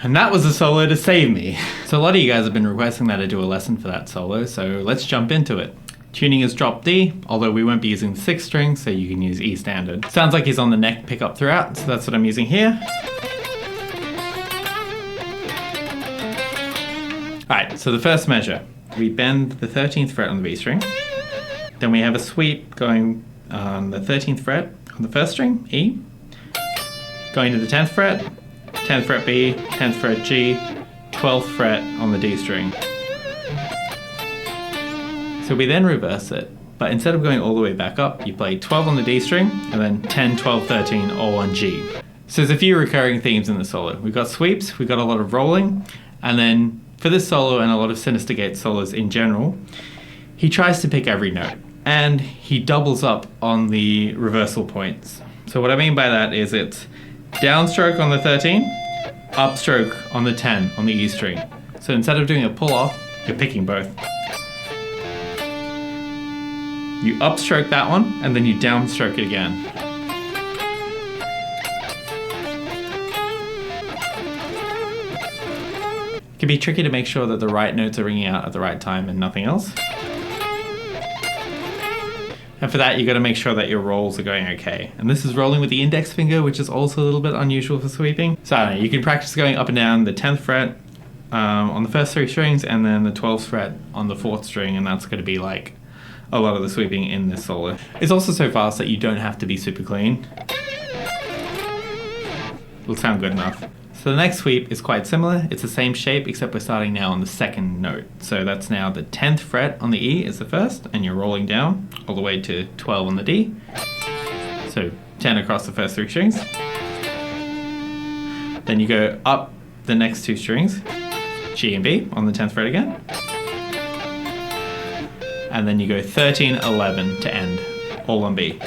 And that was a solo to save me. So a lot of you guys have been requesting that I do a lesson for that solo, so let's jump into it. Tuning is drop D, although we won't be using the 6th string, so you can use E standard. Sounds like he's on the neck pickup throughout, so that's what I'm using here. Alright, so the first measure. We bend the 13th fret on the B string. Then we have a sweep going on the 13th fret on the 1st string, E. Going to the 10th fret, 10th fret B, 10th fret G, 12th fret on the D string. So we then reverse it, but instead of going all the way back up, you play 12 on the D string, and then 10, 12, 13 all on G. So there's a few recurring themes in the solo. We've got sweeps, we've got a lot of rolling, and then for this solo and a lot of Sinister Gate solos in general, he tries to pick every note, and he doubles up on the reversal points. So what I mean by that is it's downstroke on the 13, upstroke on the 10 on the E string. So instead of doing a pull off, you're picking both. You upstroke that one, and then you downstroke it again. It can be tricky to make sure that the right notes are ringing out at the right time and nothing else. And for that, you got to make sure that your rolls are going okay. And this is rolling with the index finger, which is also a little bit unusual for sweeping. So I don't know, you can practice going up and down the 10th fret on the first 3 strings, and then the 12th fret on the 4th string, and that's going to be like a lot of the sweeping in this solo. It's also so fast that you don't have to be super clean. It'll sound good enough. So the next sweep is quite similar. It's the same shape, except we're starting now on the 2nd note. So that's now the 10th fret on the E is the first, and you're rolling down all the way to 12 on the D. So 10 across the first 3 strings. Then you go up the next 2 strings, G and B on the 10th fret again. And then you go 13, 11 to end, all on B.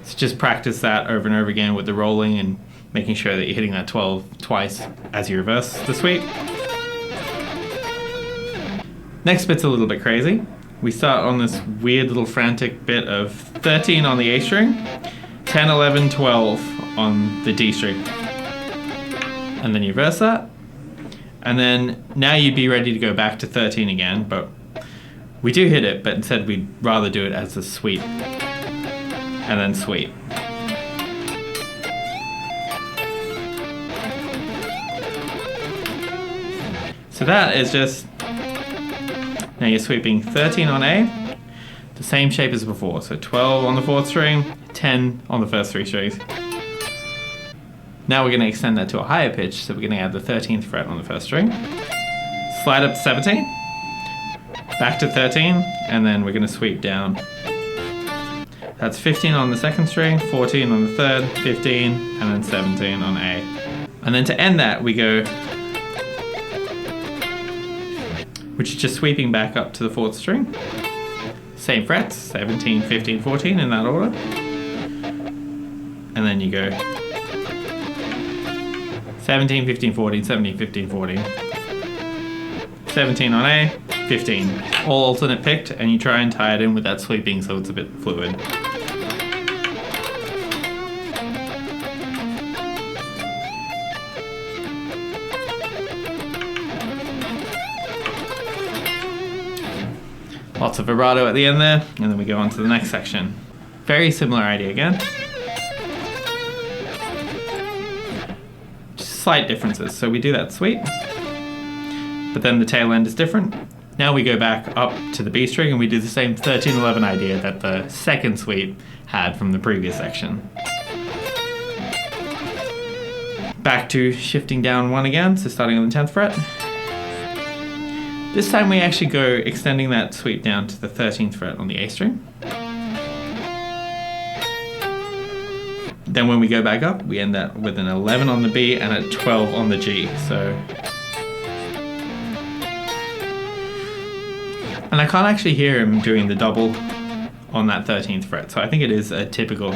So just practice that over and over again with the rolling and making sure that you're hitting that 12 twice as you reverse the sweep. Next bit's a little bit crazy. We start on this weird little frantic bit of 13 on the A string, 10, 11, 12 on the D string. And then you reverse that. And then now you'd be ready to go back to 13 again, but we do hit it, but instead we'd rather do it as a sweep. And then sweep. So that is just, now you're sweeping 13 on A, the same shape as before. So 12 on the 4th string, 10 on the first 3 strings. Now we're going to extend that to a higher pitch, so we're going to add the 13th fret on the 1st string. Slide up to 17, back to 13, and then we're going to sweep down. That's 15 on the 2nd string, 14 on the 3rd, 15, and then 17 on A. And then to end that, we go, which is just sweeping back up to the 4th string. Same frets, 17, 15, 14 in that order. And then you go 17, 15, 14, 17, 15, 14. 17 on A, 15. All alternate picked, and you try and tie it in with that sweeping so it's a bit fluid. Lots of vibrato at the end there, and then we go on to the next section. Very similar idea again. Just slight differences. So we do that sweep, but then the tail end is different. Now we go back up to the B string and we do the same 13-11 idea that the second sweep had from the previous section. Back to shifting down 1 again, so starting on the 10th fret. This time we actually go extending that sweep down to the 13th fret on the A string. Then when we go back up, we end that with an 11 on the B and a 12 on the G. And I can't actually hear him doing the double on that 13th fret, so I think it is a typical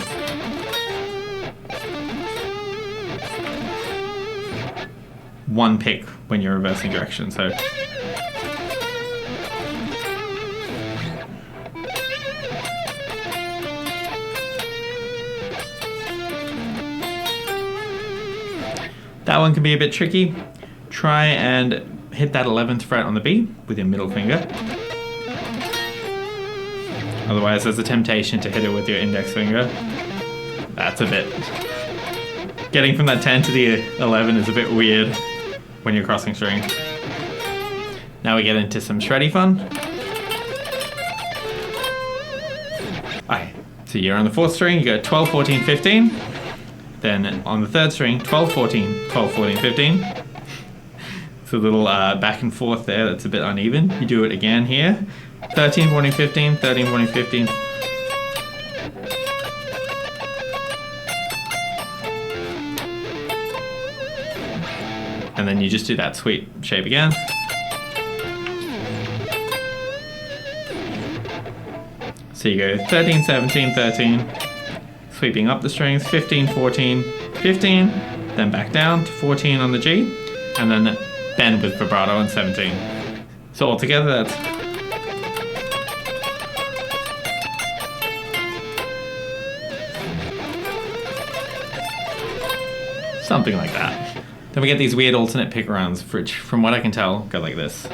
one pick when you're reversing direction. So That one can be a bit tricky. Try and hit that 11th fret on the B with your middle finger. Otherwise, there's a temptation to hit it with your index finger. That's a bit... Getting from that 10 to the 11 is a bit weird when you're crossing strings. Now we get into some shreddy fun. Alright, so you're on the 4th string, you go 12, 14, 15. Then on the 3rd string, 12, 14, 12, 14, 15. It's a little back and forth there that's a bit uneven. You do it again here. 13, 14, 15, 13, 14, 15. And then you just do that sweep shape again. So you go 13, 17, 13, sweeping up the strings, 15, 14, 15, then back down to 14 on the G, and then bend with vibrato on 17. So altogether that's something like that. Then we get these weird alternate pick arounds, which from what I can tell go like this.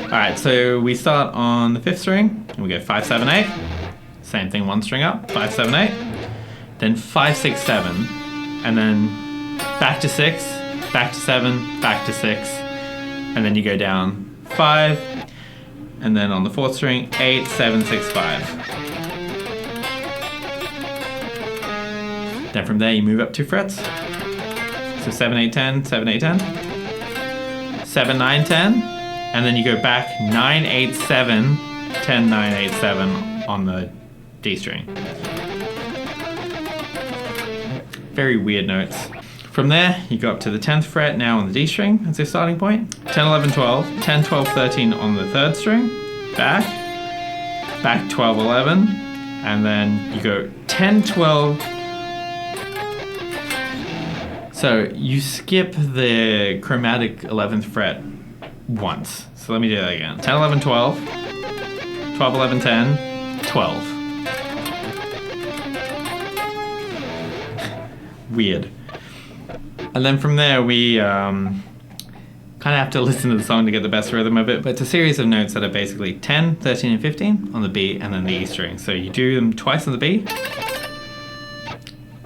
Alright, so we start on the 5th string, and we go 5, 7, 8. Same thing, 1 string up, 5, 7, 8. Then 5, 6, 7. And then back to 6, back to 7, back to 6. And then you go down 5. And then on the 4th string, 8, 7, 6, 5. Then from there you move up 2 frets. So 7, 8, 10, 7, 8, 10. 7, 9, 10. And then you go back 9, 8, 7, 10, 9, 8, 7 on the D string. Very weird notes. From there, you go up to the 10th fret now on the D string as your starting point. 10, 11, 12, 10, 12, 13 on the 3rd string. Back 12, 11, and then you go 10, 12. So you skip the chromatic 11th fret once. So let me do that again. 10, 11, 12, 12, 11, 10, 12. Weird. And then from there we kind of have to listen to the song to get the best rhythm of it, but it's a series of notes that are basically 10, 13, and 15 on the B and then the E string. So you do them twice on the B,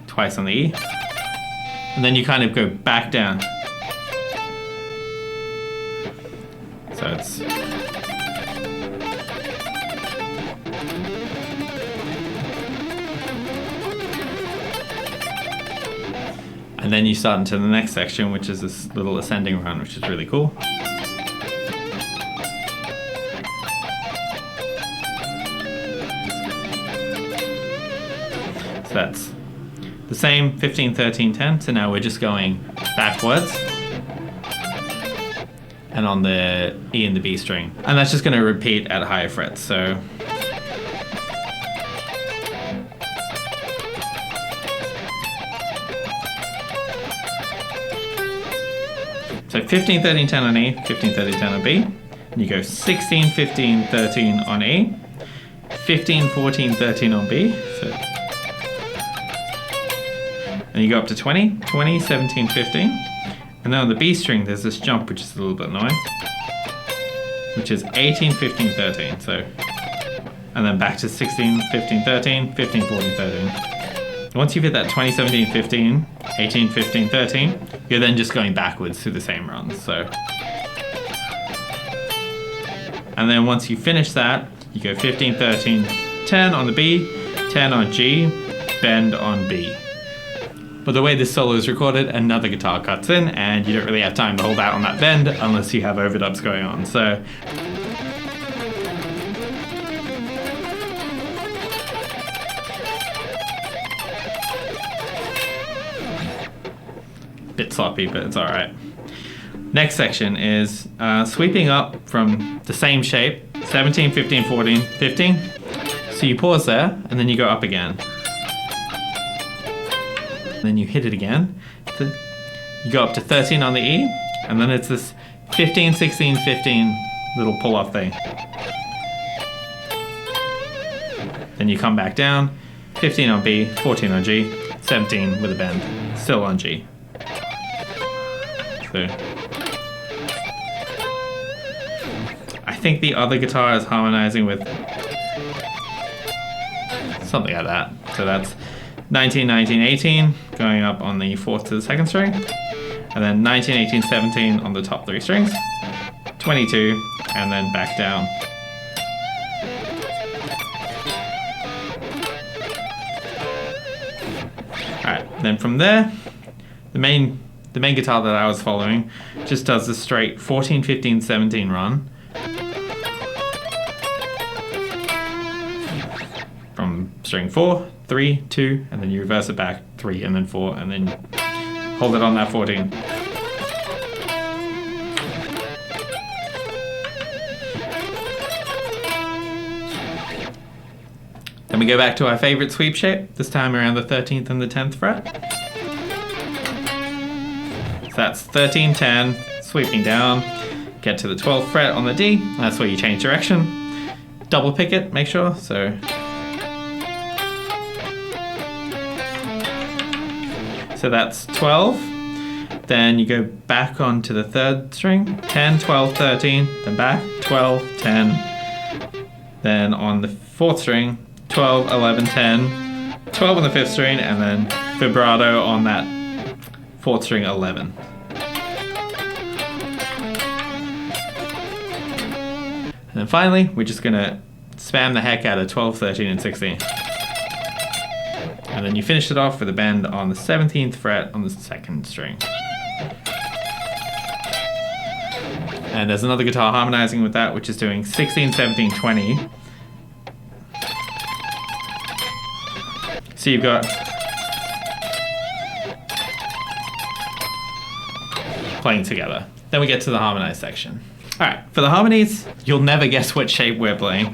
twice on the E, and then you kind of go back down. So it's... And then you start into the next section, which is this little ascending run, which is really cool. So that's the same 15, 13, 10. So now we're just going backwards and on the E and the B string. And that's just going to repeat at higher frets. So So 15, 13, 10 on E, 15, 13, 10 on B. And you go 16, 15, 13 on E, 15, 14, 13 on B. So, and you go up to 20, 20, 17, 15. And then on the B string, there's this jump, which is a little bit annoying, which is 18, 15, 13. So, and then back to 16, 15, 13, 15, 14, 13. Once you've hit that 20, 17, 15, 18, 15, 13, you're then just going backwards through the same runs. So, and then once you finish that, you go 15, 13, 10 on the B, 10 on G, bend on B. But the way this solo is recorded, another guitar cuts in, and you don't really have time to hold out on that bend unless you have overdubs going on. So, bit sloppy, but it's alright. Next section is sweeping up from the same shape, 17, 15, 14, 15. So you pause there, and then you go up again. And then you hit it again. You go up to 13 on the E, and then it's this 15, 16, 15, little pull-off thing. Then you come back down, 15 on B, 14 on G, 17 with a bend, still on G. So I think the other guitar is harmonizing with something like that. So that's 19, 19, 18 going up on the 4th to the 2nd string, and then 19, 18, 17 on the top 3 strings, 22, and then back down. Alright, then from there, the main guitar that I was following just does the straight 14, 15, 17 run from string 4, 3, 2, and then you reverse it back 3 and then 4, and then hold it on that 14. Then we go back to our favorite sweep shape, this time around the 13th and the 10th fret. So that's 13, 10, sweeping down, get to the 12th fret on the D, that's where you change direction. Double pick it, make sure, so that's 12. Then you go back onto the 3rd string, 10, 12, 13, then back, 12, 10. Then on the 4th string, 12, 11, 10, 12 on the 5th string, and then vibrato on that 4th string, 11. And then finally, we're just gonna spam the heck out of 12, 13, and 16. And then you finish it off with a bend on the 17th fret on the 2nd string. And there's another guitar harmonizing with that, which is doing 16, 17, 20. So you've got playing together. Then we get to the harmonized section. All right, for the harmonies, you'll never guess what shape we're playing.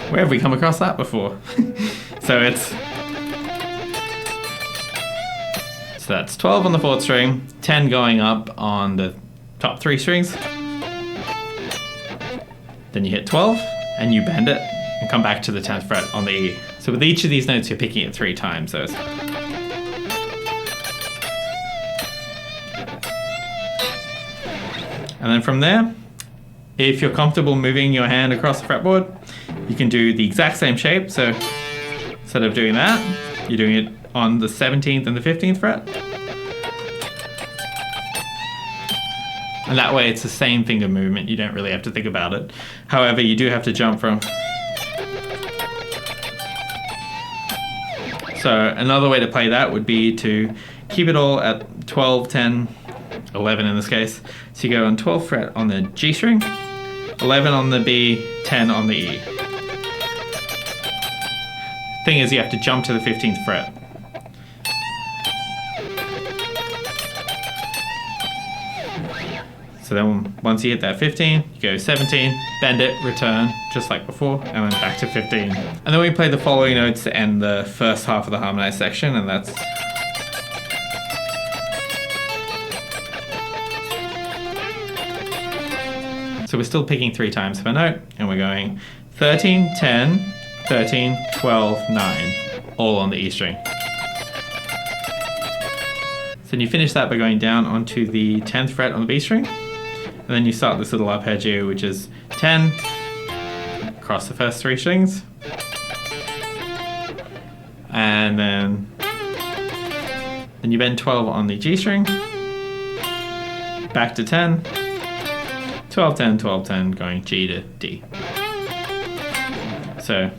Where have we come across that before? So that's 12 on the 4th string, 10 going up on the top 3 strings. Then you hit 12 and you bend it and come back to the 10th fret on the E. So with each of these notes, you're picking it 3 times. So it's... And then from there, if you're comfortable moving your hand across the fretboard, you can do the exact same shape. So instead of doing that, you're doing it on the 17th and the 15th fret. And that way it's the same finger movement. You don't really have to think about it. However, you do have to jump from... So another way to play that would be to keep it all at 12, 10, 11 in this case. So you go on 12th fret on the G string, 11 on the B, 10 on the E. Thing is, you have to jump to the 15th fret. So then once you hit that 15, you go 17, bend it, return, just like before, and then back to 15. And then we play the following notes to end the first half of the harmonized section, and that's... So we're still picking 3 times per note, and we're going 13, 10, 13, 12, 9, all on the E string. So then you finish that by going down onto the 10th fret on the B string, and then you start this little arpeggio, which is 10, across the first 3 strings, and then you bend 12 on the G string, back to 10, 12, 10, 12, 10, going G to D. So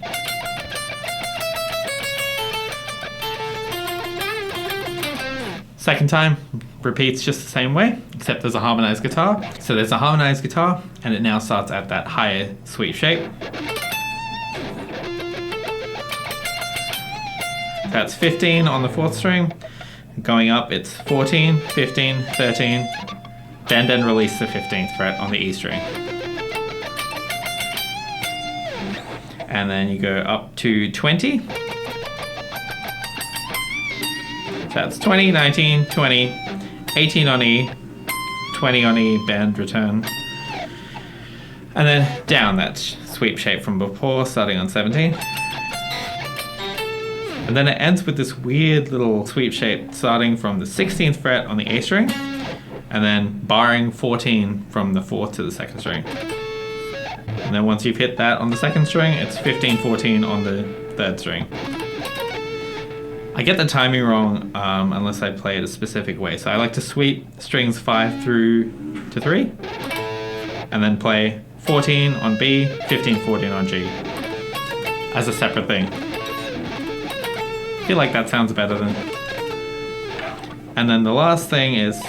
second time repeats just the same way, except there's a harmonized guitar. So there's a harmonized guitar, and it now starts at that higher sweep shape. That's 15 on the 4th string. Going up, it's 14, 15, 13, bend and release the 15th fret on the E string. And then you go up to 20. That's 20, 19, 20, 18 on E, 20 on E, bend, return, And then down that sweep shape from before, starting on 17. And then it ends with this weird little sweep shape starting from the 16th fret on the A string, and then barring 14 from the 4th to the 2nd string. And then once you've hit that on the 2nd string, it's 15, 14 on the 3rd string. I get the timing wrong unless I play it a specific way. So I like to sweep strings 5 through to 3, and then play 14 on B, 15, 14 on G as a separate thing. I feel like that sounds better than... And then the last thing is...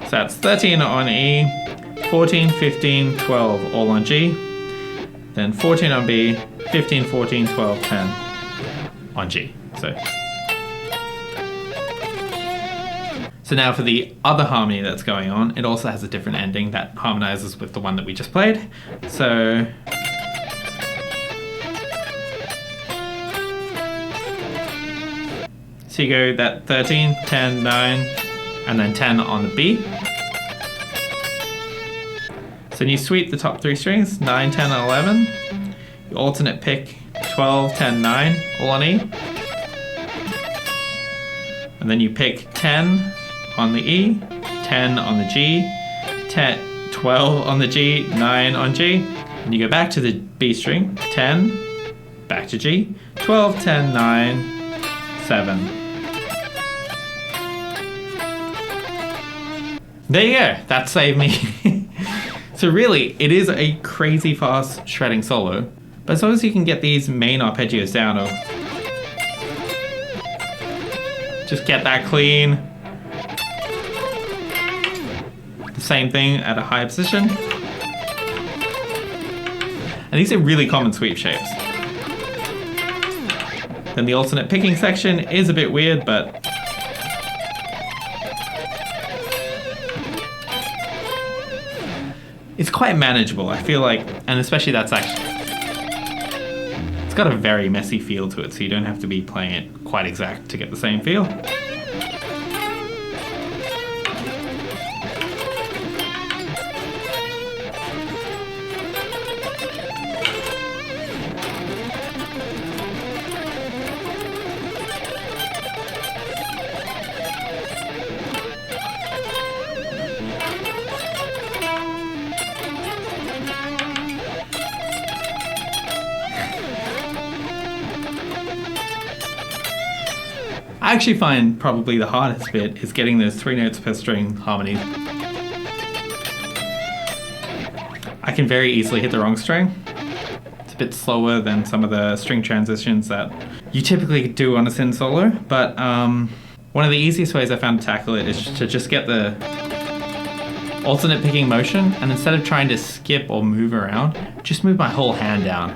So that's 13 on E, 14, 15, 12 all on G, then 14 on B, 15, 14, 12, 10 on G. So now for the other harmony that's going on, it also has a different ending that harmonizes with the one that we just played. So you go that 13, 10, 9, and then 10 on the B. So then you sweep the top 3 strings, 9, 10, and 11. You alternate pick 12, 10, 9, all on E. And then you pick 10 on the E, 10 on the G, 10, 12 on the G, 9 on G. And you go back to the B string, 10, back to G, 12, 10, 9, 7. There you go, that saved me. So really, it is a crazy fast shredding solo, but as long as you can get these main arpeggios down, or just get that clean. The same thing at a higher position. And these are really common sweep shapes. Then the alternate picking section is a bit weird, but it's quite manageable, I feel like, and especially that's actually, it's got a very messy feel to it, so you don't have to be playing it quite exact to get the same feel. I actually find probably the hardest bit is getting those 3 notes per string harmonies. I can very easily hit the wrong string. It's a bit slower than some of the string transitions that you typically do on a synth solo, but one of the easiest ways I found to tackle it is to just get the alternate picking motion, and instead of trying to skip or move around, just move my whole hand down.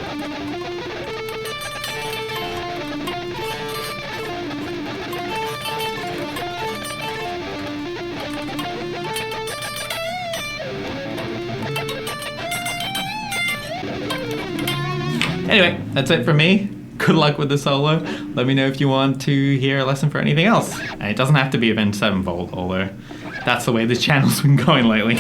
Anyway, that's it from me. Good luck with the solo. Let me know if you want to hear a lesson for anything else. And it doesn't have to be Avenged Sevenfold, although that's the way this channel's been going lately.